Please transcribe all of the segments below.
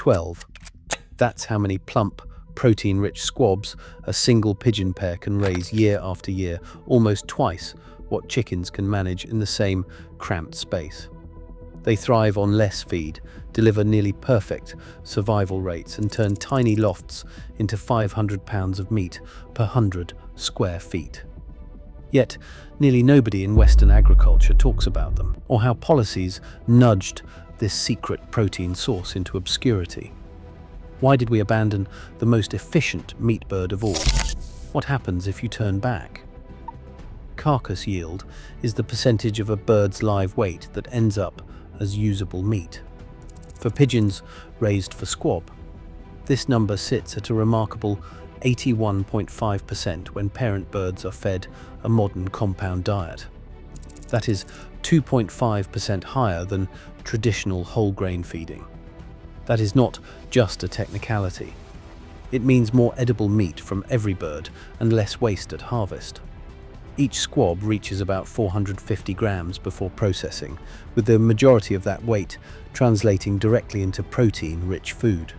12. That's how many plump, protein-rich squabs a single pigeon pair can raise year after year, almost twice what chickens can manage in the same cramped space. They thrive on less feed, deliver nearly perfect survival rates, and turn tiny lofts into 500 pounds of meat per 100 square feet. Yet, nearly nobody in Western agriculture talks about them, or how policies nudged this secret protein source into obscurity. Why did we abandon the most efficient meat bird of all? What happens if you turn back? Carcass yield is the percentage of a bird's live weight that ends up as usable meat. For pigeons raised for squab, this number sits at a remarkable 81.5% when parent birds are fed a modern compound diet. That is 2.5% higher than traditional whole grain feeding. That is not just a technicality. It means more edible meat from every bird and less waste at harvest. Each squab reaches about 450 grams before processing, with the majority of that weight translating directly into protein-rich food.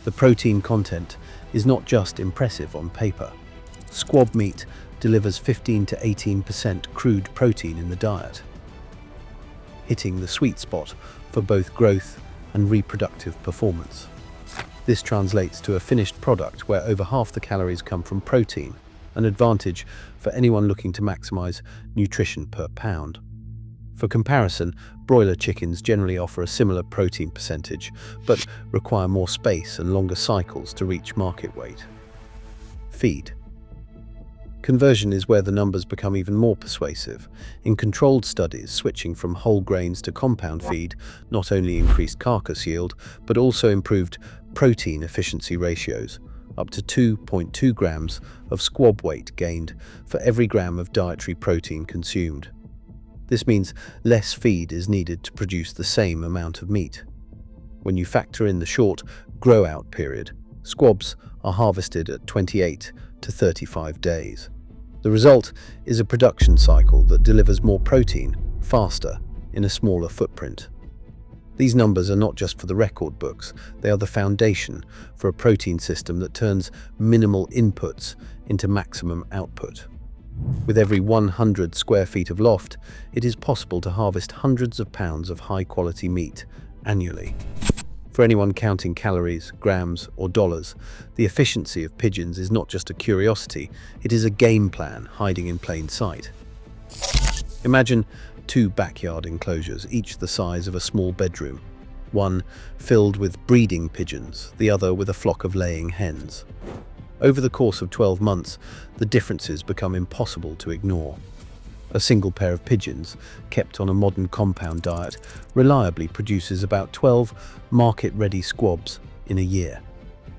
The protein content is not just impressive on paper. Squab meat delivers 15 to 18% crude protein in the diet, hitting the sweet spot for both growth and reproductive performance. This translates to a finished product where over half the calories come from protein, an advantage for anyone looking to maximize nutrition per pound. For comparison, broiler chickens generally offer a similar protein percentage, but require more space and longer cycles to reach market weight. Feed. Conversion is where the numbers become even more persuasive. In controlled studies, switching from whole grains to compound feed not only increased carcass yield, but also improved protein efficiency ratios, up to 2.2 grams of squab weight gained for every gram of dietary protein consumed. This means less feed is needed to produce the same amount of meat. When you factor in the short grow-out period, squabs are harvested at 28 to 35 days. The result is a production cycle that delivers more protein faster in a smaller footprint. These numbers are not just for the record books, they are the foundation for a protein system that turns minimal inputs into maximum output. With every 100 square feet of loft, it is possible to harvest hundreds of pounds of high-quality meat annually. For anyone counting calories, grams, or dollars, the efficiency of pigeons is not just a curiosity, it is a game plan hiding in plain sight. Imagine 2 backyard enclosures, each the size of a small bedroom, one filled with breeding pigeons, the other with a flock of laying hens. Over the course of 12 months, the differences become impossible to ignore. A single pair of pigeons, kept on a modern compound diet, reliably produces about 12 market-ready squabs in a year.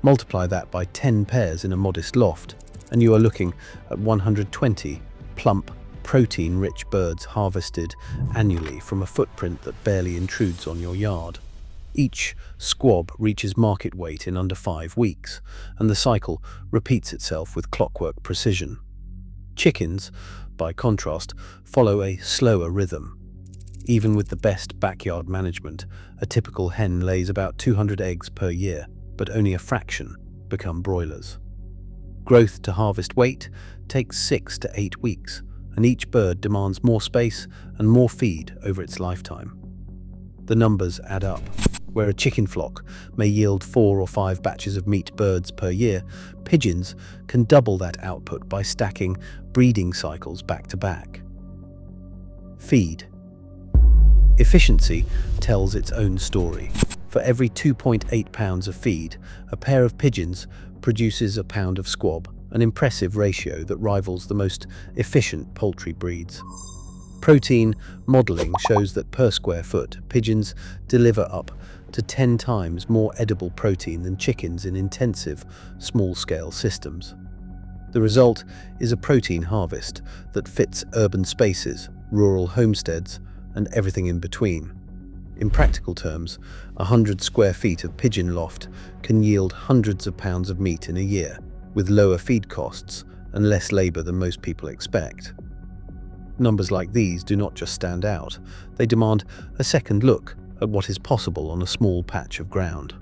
Multiply that by 10 pairs in a modest loft, and you are looking at 120 plump, protein-rich birds harvested annually from a footprint that barely intrudes on your yard. Each squab reaches market weight in under 5 weeks, and the cycle repeats itself with clockwork precision. Chickens, by contrast, follow a slower rhythm. Even with the best backyard management, a typical hen lays about 200 eggs per year, but only a fraction become broilers. Growth to harvest weight takes 6 to 8 weeks, and each bird demands more space and more feed over its lifetime. The numbers add up. Where a chicken flock may yield 4 or 5 batches of meat birds per year, pigeons can double that output by stacking breeding cycles back to back. Feed. Efficiency tells its own story. For every 2.8 pounds of feed, a pair of pigeons produces a pound of squab, an impressive ratio that rivals the most efficient poultry breeds. Protein modeling shows that per square foot, pigeons deliver up to 10 times more edible protein than chickens in intensive, small-scale systems. The result is a protein harvest that fits urban spaces, rural homesteads, and everything in between. In practical terms, 100 square feet of pigeon loft can yield hundreds of pounds of meat in a year, with lower feed costs and less labor than most people expect. Numbers like these do not just stand out, they demand a second look, at what is possible on a small patch of ground.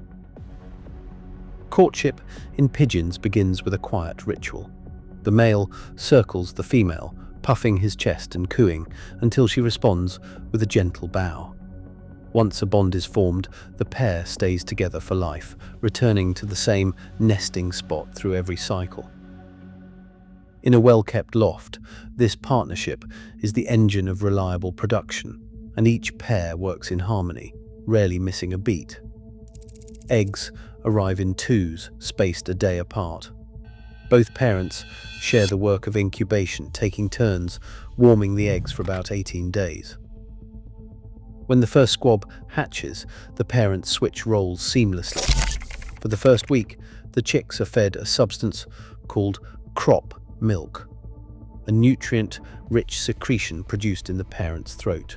Courtship in pigeons begins with a quiet ritual. The male circles the female, puffing his chest and cooing until she responds with a gentle bow. Once a bond is formed, the pair stays together for life, returning to the same nesting spot through every cycle. In a well-kept loft, this partnership is the engine of reliable production, and each pair works in harmony, rarely missing a beat. Eggs arrive in twos, spaced a day apart. Both parents share the work of incubation, taking turns warming the eggs for about 18 days. When the first squab hatches, the parents switch roles seamlessly. For the first week, the chicks are fed a substance called crop milk, a nutrient-rich secretion produced in the parent's throat.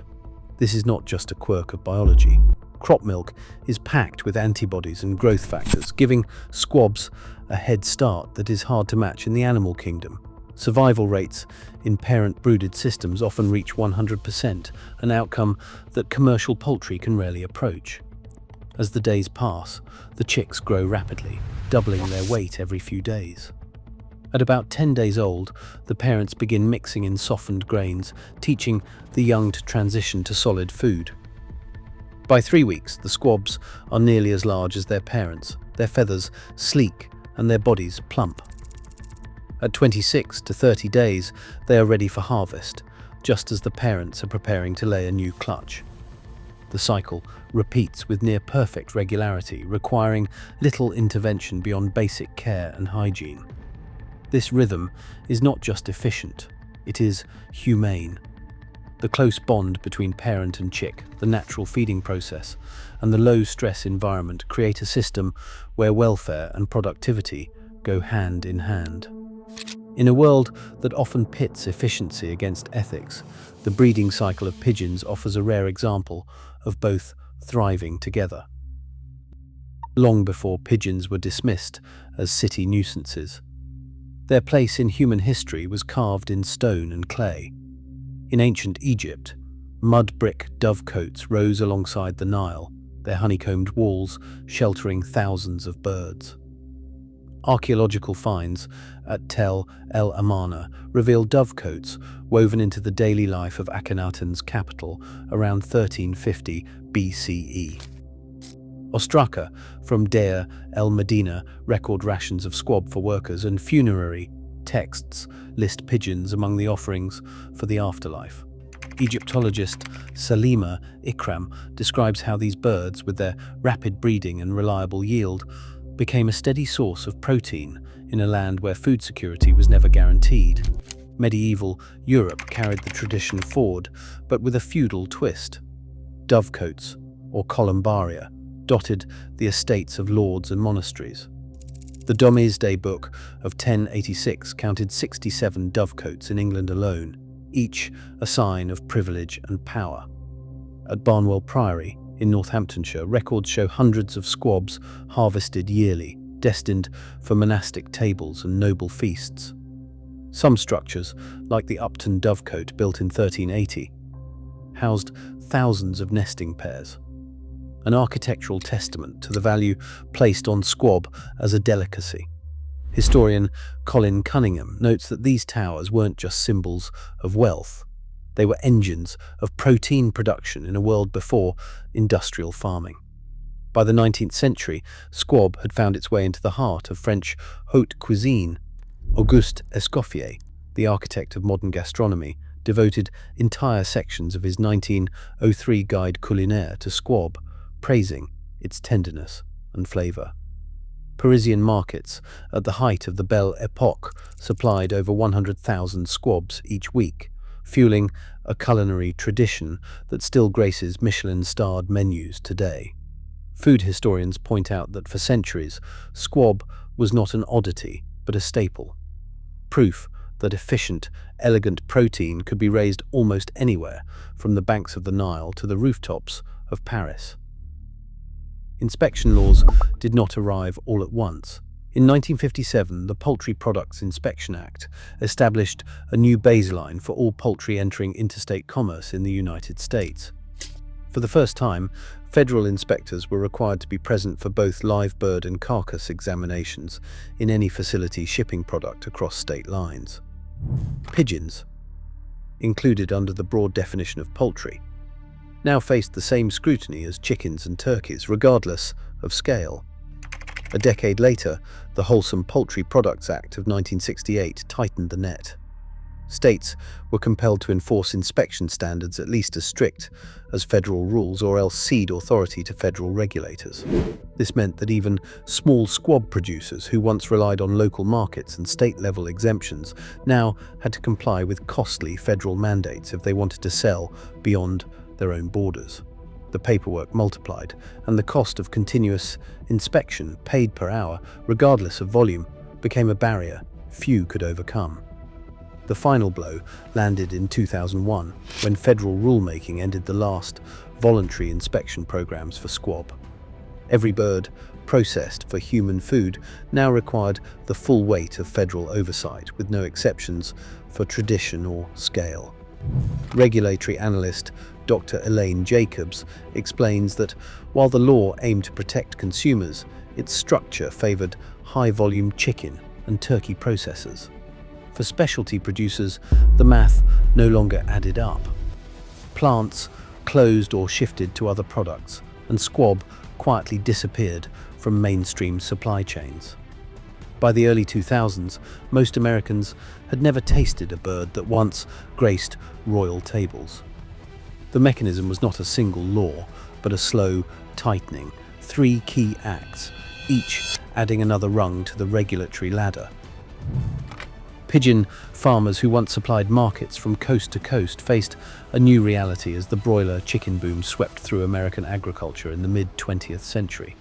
This is not just a quirk of biology. Crop milk is packed with antibodies and growth factors, giving squabs a head start that is hard to match in the animal kingdom. Survival rates in parent-brooded systems often reach 100%, an outcome that commercial poultry can rarely approach. As the days pass, the chicks grow rapidly, doubling their weight every few days. At about 10 days old, the parents begin mixing in softened grains, teaching the young to transition to solid food. By 3 weeks, the squabs are nearly as large as their parents, their feathers sleek and their bodies plump. At 26 to 30 days, they are ready for harvest, just as the parents are preparing to lay a new clutch. The cycle repeats with near-perfect regularity, requiring little intervention beyond basic care and hygiene. This rhythm is not just efficient, it is humane. The close bond between parent and chick, the natural feeding process, and the low-stress environment create a system where welfare and productivity go hand in hand. In a world that often pits efficiency against ethics, the breeding cycle of pigeons offers a rare example of both thriving together. Long before pigeons were dismissed as city nuisances, their place in human history was carved in stone and clay. In ancient Egypt, mud brick dovecotes rose alongside the Nile, their honeycombed walls sheltering thousands of birds. Archaeological finds at Tel El Amarna reveal dovecotes woven into the daily life of Akhenaten's capital around 1350 BCE. Ostraka from Deir el Medina record rations of squab for workers, and funerary texts list pigeons among the offerings for the afterlife. Egyptologist Salima Ikram describes how these birds, with their rapid breeding and reliable yield, became a steady source of protein in a land where food security was never guaranteed. Medieval Europe carried the tradition forward, but with a feudal twist. Dovecotes, or columbaria, dotted the estates of lords and monasteries. The Domesday Book of 1086 counted 67 dovecotes in England alone, each a sign of privilege and power. At Barnwell Priory, in Northamptonshire, records show hundreds of squabs harvested yearly, destined for monastic tables and noble feasts. Some structures, like the Upton Dovecote built in 1380, housed thousands of nesting pairs, an architectural testament to the value placed on squab as a delicacy. Historian Colin Cunningham notes that these towers weren't just symbols of wealth. They were engines of protein production in a world before industrial farming. By the 19th century, squab had found its way into the heart of French haute cuisine. Auguste Escoffier, the architect of modern gastronomy, devoted entire sections of his 1903 Guide culinaire to squab, praising its tenderness and flavour. Parisian markets at the height of the Belle Époque supplied over 100,000 squabs each week, fueling a culinary tradition that still graces Michelin-starred menus today. Food historians point out that for centuries, squab was not an oddity, but a staple. Proof that efficient, elegant protein could be raised almost anywhere, from the banks of the Nile to the rooftops of Paris. Inspection laws did not arrive all at once. In 1957, the Poultry Products Inspection Act established a new baseline for all poultry entering interstate commerce in the United States. For the first time, federal inspectors were required to be present for both live bird and carcass examinations in any facility shipping product across state lines. Pigeons, included under the broad definition of poultry, now faced the same scrutiny as chickens and turkeys, regardless of scale. A decade later, the Wholesome Poultry Products Act of 1968 tightened the net. States were compelled to enforce inspection standards at least as strict as federal rules, or else cede authority to federal regulators. This meant that even small squab producers who once relied on local markets and state-level exemptions now had to comply with costly federal mandates if they wanted to sell beyond their own borders. The paperwork multiplied, and the cost of continuous inspection, paid per hour, regardless of volume, became a barrier few could overcome. The final blow landed in 2001, when federal rulemaking ended the last voluntary inspection programs for squab. Every bird processed for human food now required the full weight of federal oversight, with no exceptions for tradition or scale. Regulatory analyst Dr. Elaine Jacobs explains that while the law aimed to protect consumers, its structure favored high-volume chicken and turkey processors. For specialty producers, the math no longer added up. Plants closed or shifted to other products, and squab quietly disappeared from mainstream supply chains. By the early 2000s, most Americans had never tasted a bird that once graced royal tables. The mechanism was not a single law, but a slow tightening, 3 key acts, each adding another rung to the regulatory ladder. Pigeon farmers who once supplied markets from coast to coast faced a new reality as the broiler chicken boom swept through American agriculture in the mid-20th century.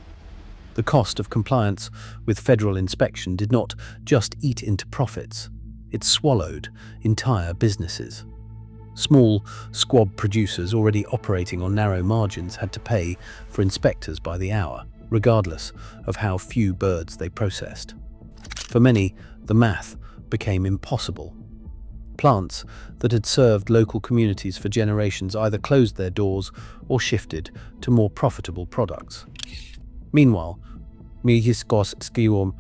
The cost of compliance with federal inspection did not just eat into profits, it swallowed entire businesses. Small squab producers already operating on narrow margins had to pay for inspectors by the hour, regardless of how few birds they processed. For many, the math became impossible. Plants that had served local communities for generations either closed their doors or shifted to more profitable products. Meanwhile, the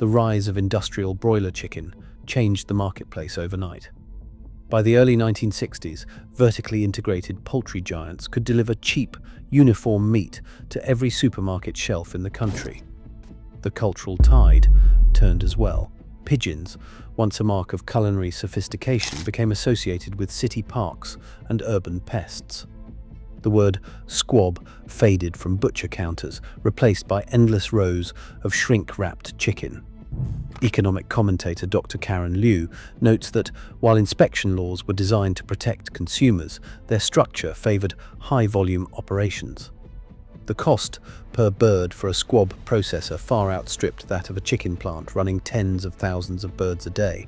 rise of industrial broiler chicken changed the marketplace overnight. By the early 1960s, vertically integrated poultry giants could deliver cheap, uniform meat to every supermarket shelf in the country. The cultural tide turned as well. Pigeons, once a mark of culinary sophistication, became associated with city parks and urban pests. The word squab faded from butcher counters, replaced by endless rows of shrink-wrapped chicken. Economic commentator Dr. Karen Liu notes that while inspection laws were designed to protect consumers, their structure favored high-volume operations. The cost per bird for a squab processor far outstripped that of a chicken plant running tens of thousands of birds a day.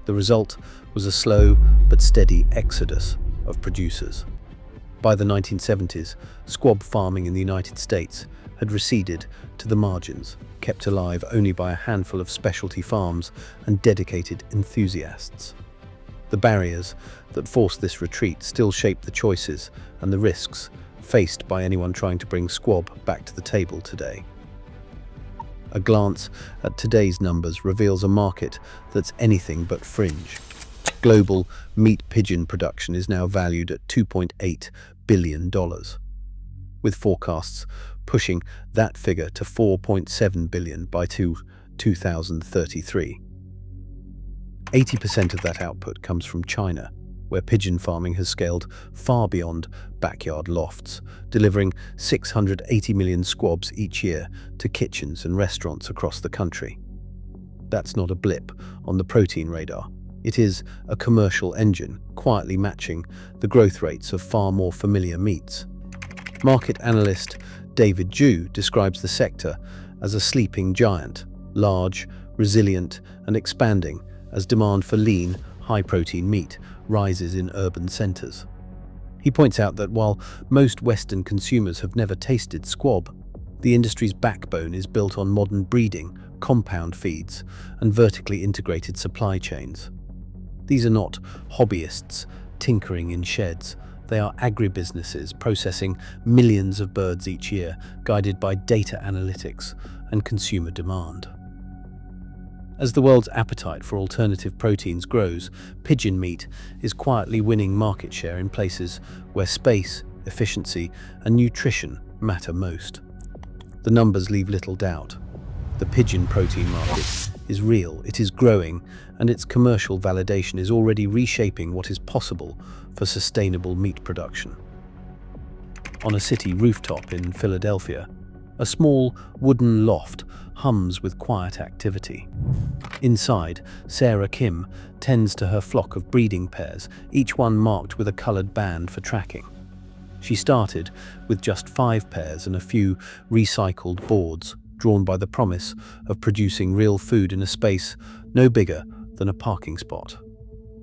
The result was a slow but steady exodus of producers. By the 1970s, squab farming in the United States had receded to the margins, kept alive only by a handful of specialty farms and dedicated enthusiasts. The barriers that forced this retreat still shape the choices and the risks faced by anyone trying to bring squab back to the table today. A glance at today's numbers reveals a market that's anything but fringe. Global meat pigeon production is now valued at $2.8 billion, with forecasts pushing that figure to $4.7 billion by 2033. 80% of that output comes from China, where pigeon farming has scaled far beyond backyard lofts, delivering 680 million squabs each year to kitchens and restaurants across the country. That's not a blip on the protein radar. It is a commercial engine, quietly matching the growth rates of far more familiar meats. Market analyst David Jew describes the sector as a sleeping giant, large, resilient, and expanding as demand for lean, high-protein meat rises in urban centers. He points out that while most Western consumers have never tasted squab, the industry's backbone is built on modern breeding, compound feeds, and vertically integrated supply chains. These are not hobbyists tinkering in sheds. They are agribusinesses processing millions of birds each year, guided by data analytics and consumer demand. As the world's appetite for alternative proteins grows, pigeon meat is quietly winning market share in places where space, efficiency, and nutrition matter most. The numbers leave little doubt. The pigeon protein market is real, it is growing, and its commercial validation is already reshaping what is possible for sustainable meat production. On a city rooftop in Philadelphia, a small wooden loft hums with quiet activity. Inside, Sarah Kim tends to her flock of breeding pairs, each one marked with a colored band for tracking. She started with just 5 pairs and a few recycled boards, drawn by the promise of producing real food in a space no bigger than a parking spot.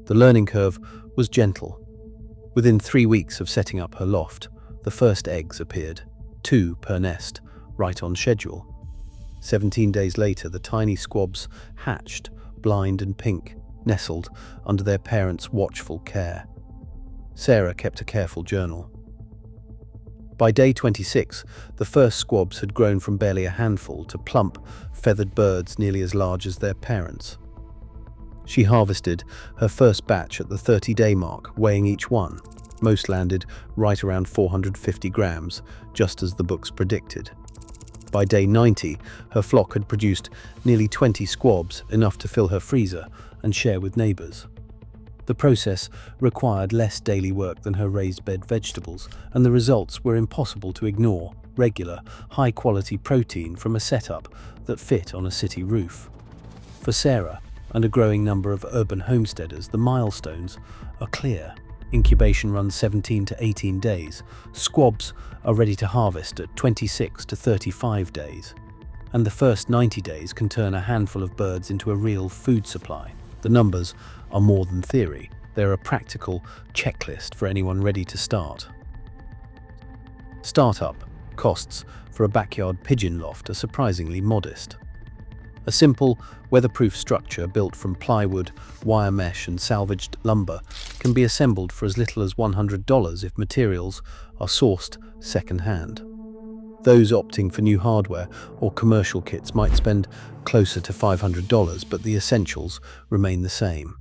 The learning curve was gentle. Within 3 weeks of setting up her loft, the first eggs appeared, 2 per nest, right on schedule. 17 days later, the tiny squabs hatched, blind and pink, nestled under their parents' watchful care. Sarah kept a careful journal. By day 26, the first squabs had grown from barely a handful to plump, feathered birds nearly as large as their parents. She harvested her first batch at the 30-day mark, weighing each one. Most landed right around 450 grams, just as the books predicted. By day 90, her flock had produced nearly 20 squabs, enough to fill her freezer and share with neighbors. The process required less daily work than her raised bed vegetables, and the results were impossible to ignore: regular, high-quality protein from a setup that fit on a city roof. For Sarah and a growing number of urban homesteaders, the milestones are clear. Incubation runs 17 to 18 days. Squabs are ready to harvest at 26 to 35 days. And the first 90 days can turn a handful of birds into a real food supply. The numbers are more than theory. They're a practical checklist for anyone ready to start. Startup costs for a backyard pigeon loft are surprisingly modest. A simple, weatherproof structure built from plywood, wire mesh and salvaged lumber can be assembled for as little as $100 if materials are sourced second-hand. Those opting for new hardware or commercial kits might spend closer to $500, but the essentials remain the same.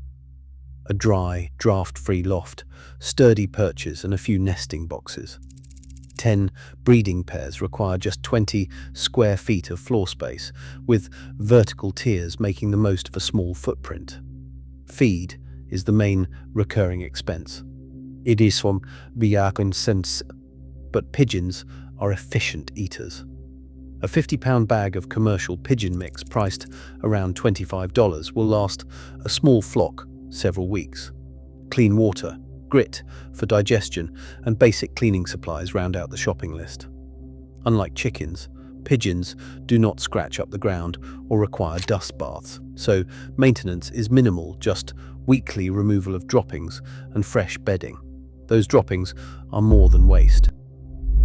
A dry, draft-free loft, sturdy perches and a few nesting boxes. 10 breeding pairs require just 20 square feet of floor space, with vertical tiers making the most of a small footprint. Feed is the main recurring expense. It is from sense, but pigeons are efficient eaters. A 50-pound bag of commercial pigeon mix priced around $25 will last a small flock several weeks. Clean water, grit for digestion, and basic cleaning supplies round out the shopping list. Unlike chickens, pigeons do not scratch up the ground or require dust baths, so maintenance is minimal, just weekly removal of droppings and fresh bedding. Those droppings are more than waste.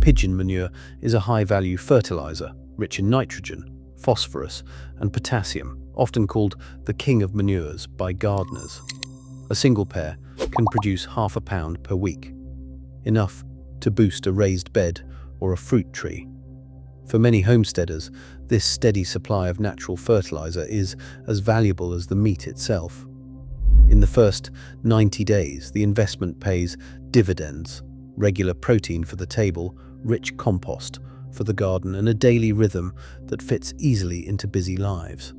Pigeon manure is a high-value fertilizer, rich in nitrogen, phosphorus, and potassium, often called the king of manures by gardeners. A single pair can produce half a pound per week, enough to boost a raised bed or a fruit tree. For many homesteaders, this steady supply of natural fertilizer is as valuable as the meat itself. In the first 90 days, the investment pays dividends: regular protein for the table, rich compost for the garden, and a daily rhythm that fits easily into busy lives.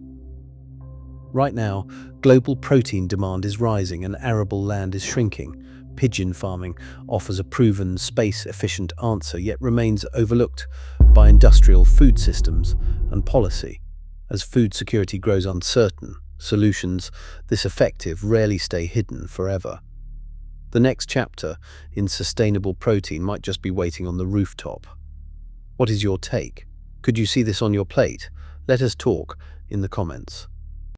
Right now, global protein demand is rising and arable land is shrinking. Pigeon farming offers a proven, space-efficient answer, yet remains overlooked by industrial food systems and policy. As food security grows uncertain, solutions this effective rarely stay hidden forever. The next chapter in sustainable protein might just be waiting on the rooftop. What is your take? Could you see this on your plate? Let us talk in the comments.